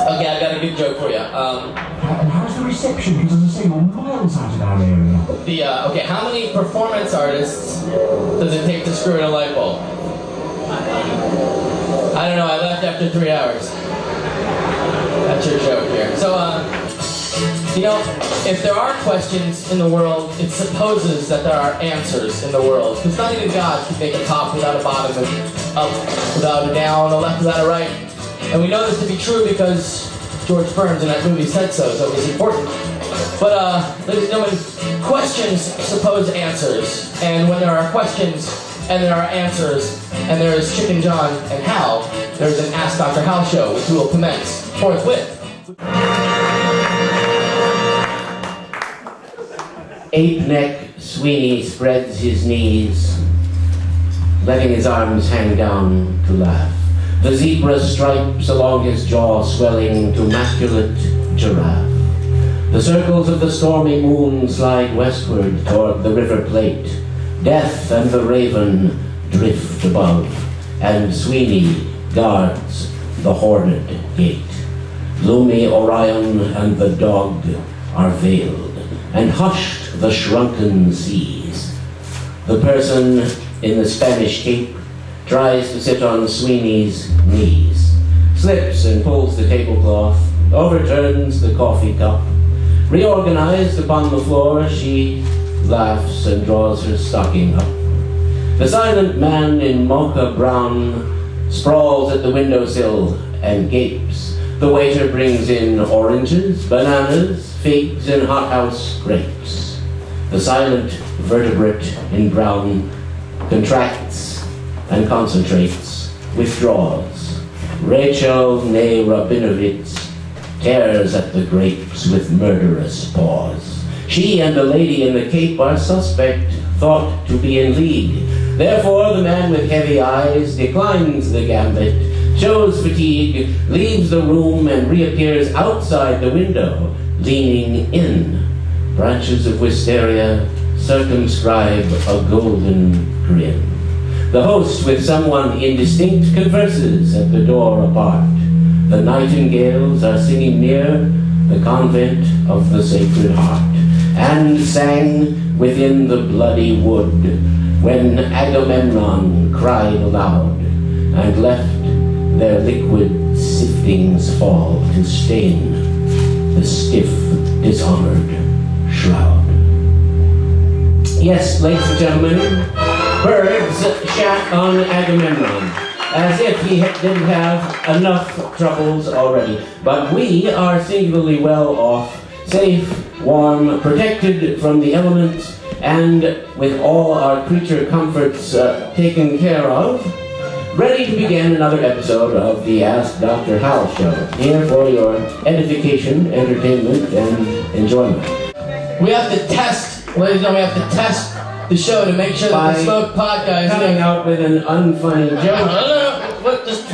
Okay, I've got a good joke for you. How's the reception? Because I'm saying we're miles out of our area. Okay, how many performance artists does it take to screw in a light bulb? I don't know, I left after 3 hours. That's your joke here. So, you know, if there are questions in the world, it supposes that there are answers in the world. Because not even God can make a top without a bottom, and up without a down, a left without a right. And we know this to be true because George Burns in that movie said so it was important. But, ladies and gentlemen, questions suppose answers. And when there are questions and there are answers, and there is Chicken John and Hal, there's an Ask Dr. Hal show, which will commence forthwith. Ape-neck Sweeney spreads his knees, letting his arms hang down to laugh. The zebra stripes along his jaw swelling to maculate giraffe. The circles of the stormy moon slide westward toward the river plate. Death and the raven drift above, and Sweeney guards the horned gate. Gloomy Orion and the dog are veiled, and hushed the shrunken seas. The person in the Spanish cape tries to sit on Sweeney's knees, slips and pulls the tablecloth, overturns the coffee cup. Reorganized upon the floor, she laughs and draws her stocking up. The silent man in mocha brown sprawls at the windowsill and gapes. The waiter brings in oranges, bananas, figs, and hothouse grapes. The silent vertebrate in brown contracts and concentrates, withdraws. Rachel Ne Rabinovitz tears at the grapes with murderous paws. She and the lady in the cape are suspect, thought to be in league. Therefore, the man with heavy eyes declines the gambit, shows fatigue, leaves the room, and reappears outside the window, leaning in. Branches of wisteria circumscribe a golden grin. The host with someone indistinct converses at the door apart. The nightingales are singing near the convent of the Sacred Heart, and sang within the bloody wood when Agamemnon cried aloud, and left their liquid siftings fall to stain the stiff, dishonored shroud. Yes, ladies and gentlemen, birds shat on Agamemnon, as if he didn't have enough troubles already. But we are singularly well off, safe, warm, protected from the elements, and with all our creature comforts taken care of, ready to begin another episode of the Ask Dr. Hal Show, here for your edification, entertainment, and enjoyment. We have to test, ladies and gentlemen, we have to test the show to make sure that the smoke pot guy is coming out with an unfunny joke. What? Just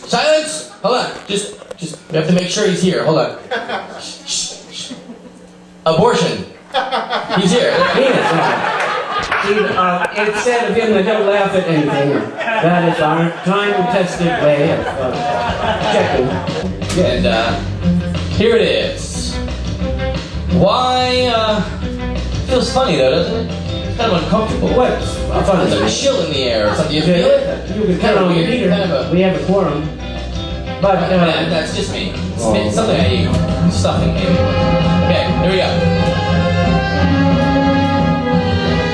silence. Hold on. Just. We have to make sure he's here. Hold on. Shh. Abortion. He's here. It's said of him that don't laugh at anything. That is our time-tested way of checking. And here it is. Why? Feels funny though, doesn't it? It's kind of uncomfortable. What? There's a chill in the air or something. You feel it? You can count on your heater. We have a quorum. But that's just me. It's something I eat. Stuffing maybe. Okay, here we go.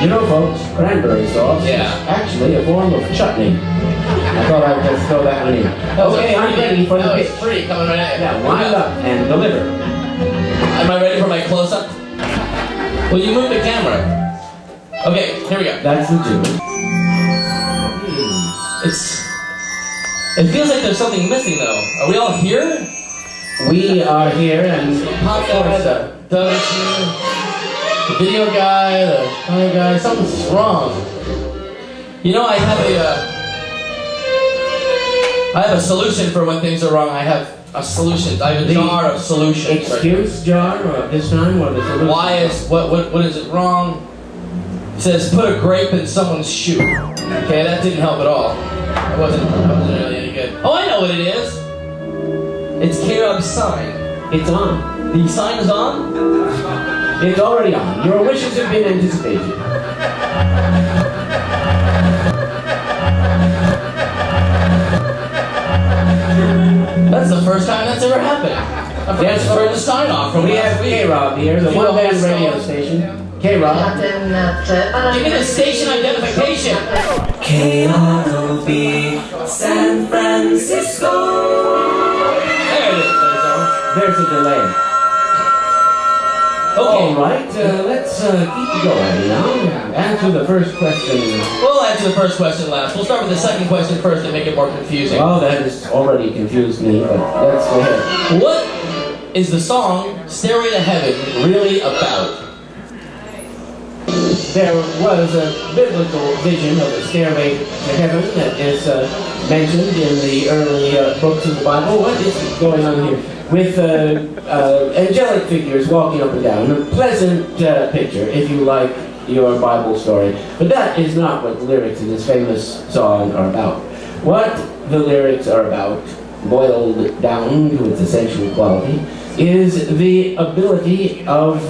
You know, folks, cranberry sauce is actually a form of chutney. I thought I would just throw that one in. Okay, I'm ready for the pitch. Free, coming right at you. Now, wind up and deliver. Am I ready for my close-up? Will you move the camera? Okay, here we go. That's the tune. It feels like there's something missing, though. Are we all here? We are here, and Pop guy, the video guy, the other guy. Something's wrong. You know, I have a solution for when things are wrong. I have a solution. I have a jar of solutions. Excuse jar, or this time, or the solution? Why is what is it wrong? It says put a grape in someone's shoe. Okay, that didn't help at all. It wasn't really any good. Oh, I know know what it is. It's K-Rob's sign. It's on. The sign is on? It's already on. Your wishes have been anticipated. That's the first time that's ever happened. I've got to turn the sign off. We have K-Rob here, the one-man radio station. K-Rob. Give me the station identification. K-R-O-B, San Francisco. There it is. There's a delay. Okay. All right, let's keep going now. Answer the first question. We'll answer the first question last. We'll start with the second question first to make it more confusing. Well, that has already confused me, but let's go ahead. What is the song Stairway to Heaven really about? There was a biblical vision of a stairway to heaven that is mentioned in the early books of the Bible. What is going on here? With angelic figures walking up and down. A pleasant picture, if you like your Bible story. But that is not what the lyrics of this famous song are about. What the lyrics are about, boiled down to its essential quality, is the ability of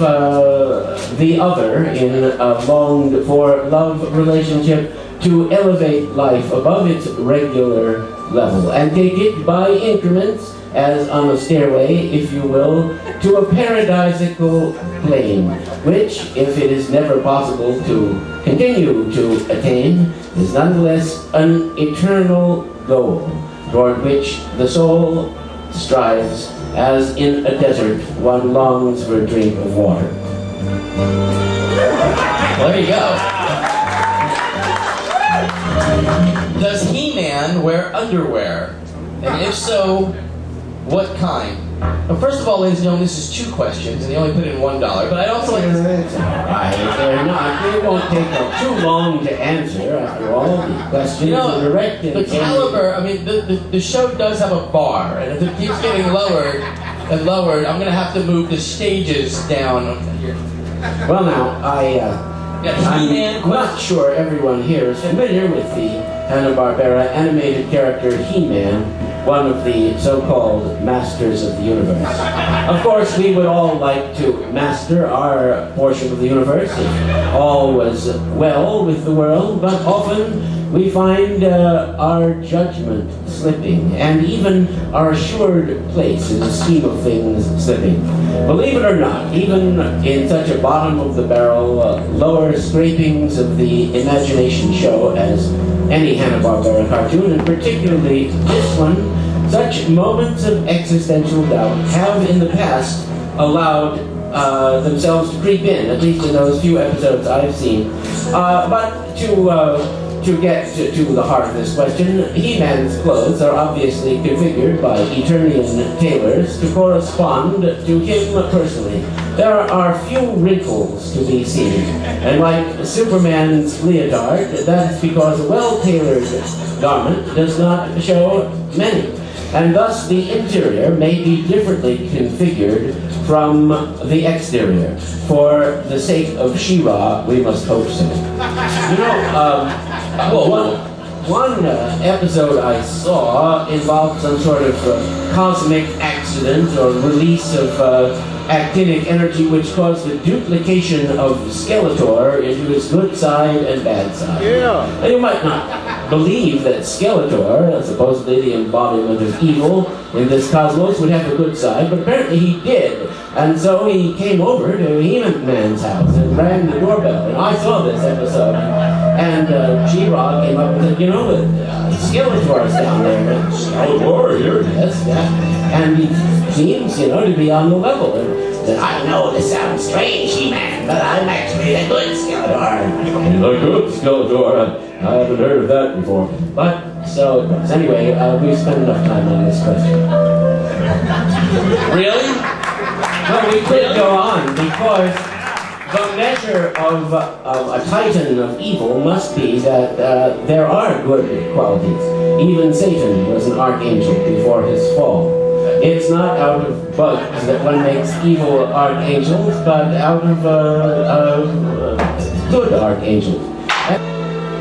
the other in a longed-for love relationship to elevate life above its regular level and take it by increments, as on a stairway, if you will, to a paradisical plane, which, if it is never possible to continue to attain, is nonetheless an eternal goal toward which the soul strives, as in a desert one longs for a drink of water. Well, there you go. Does He-Man wear underwear? And if so, what kind? Well, first of all, ladies and gentlemen, this is 2 questions, and they only put in $1. But I'd also like to say... They're not. They won't take too long to answer, after all. The questions are direct and the caliber, I mean, the show does have a bar, and if it keeps getting lowered and lowered, I'm going to have to move the stages down. Well, now, I'm not sure everyone here is familiar with the Hanna-Barbera animated character He-Man, one of the so-called masters of the universe. Of course, we would all like to master our portion of the universe if all was well with the world, but often we find our judgment slipping, and even our assured place in the scheme of things slipping. Believe it or not, even in such a bottom-of-the-barrel, lower scrapings of the imagination show as any Hanna-Barbera cartoon, and particularly this one, such moments of existential doubt have in the past allowed themselves to creep in, at least in those few episodes I've seen. But to get to the heart of this question, He-Man's clothes are obviously configured by Eternian tailors to correspond to him personally. There are few wrinkles to be seen, and like Superman's leotard, that is because a well-tailored garment does not show many. And thus the interior may be differently configured from the exterior. For the sake of She-Ra, we must hope so. You know, one episode I saw involved some sort of cosmic accident or release of actinic energy which caused the duplication of Skeletor into his good side and bad side. Yeah. And you might not believe that Skeletor, supposedly the embodiment of evil in this cosmos, would have a good side, but apparently he did. And so he came over to He-Man's house and rang the doorbell. And I saw this episode. And She-Ra came up and said, you know, Skeletor's down there. Skeletor, here? Yes, yeah. And he seems, you know, to be on the level. And said, I know this sounds strange, He-Man, but I'm actually a good Skeletor. A good Skeletor? I haven't heard of that before. But, so it goes. Anyway, we've spent enough time on this question. Really? Well, we could go on, because the measure of a titan of evil must be that there are good qualities. Even Satan was an archangel before his fall. It's not out of bugs that one makes evil archangels, but out of good archangels.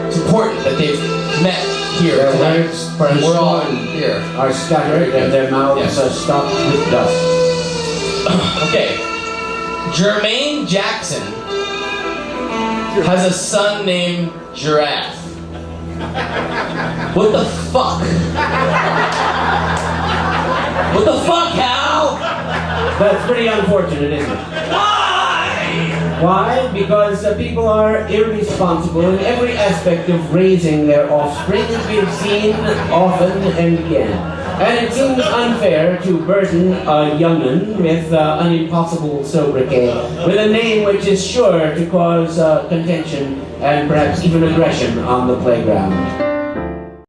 It's important that they've met here Their tonight. words And we're all scorn here. are scattered and their mouths Yes. are stopped with dust. Okay. Jermaine Jackson has a son named Giraffe. What the fuck? What the fuck, Hal? That's pretty unfortunate, isn't it? Why? Why? Because people are irresponsible in every aspect of raising their offspring, as we've seen often and again. And it seems unfair to burden a young'un with an impossible sobriquet, with a name which is sure to cause contention and perhaps even aggression on the playground.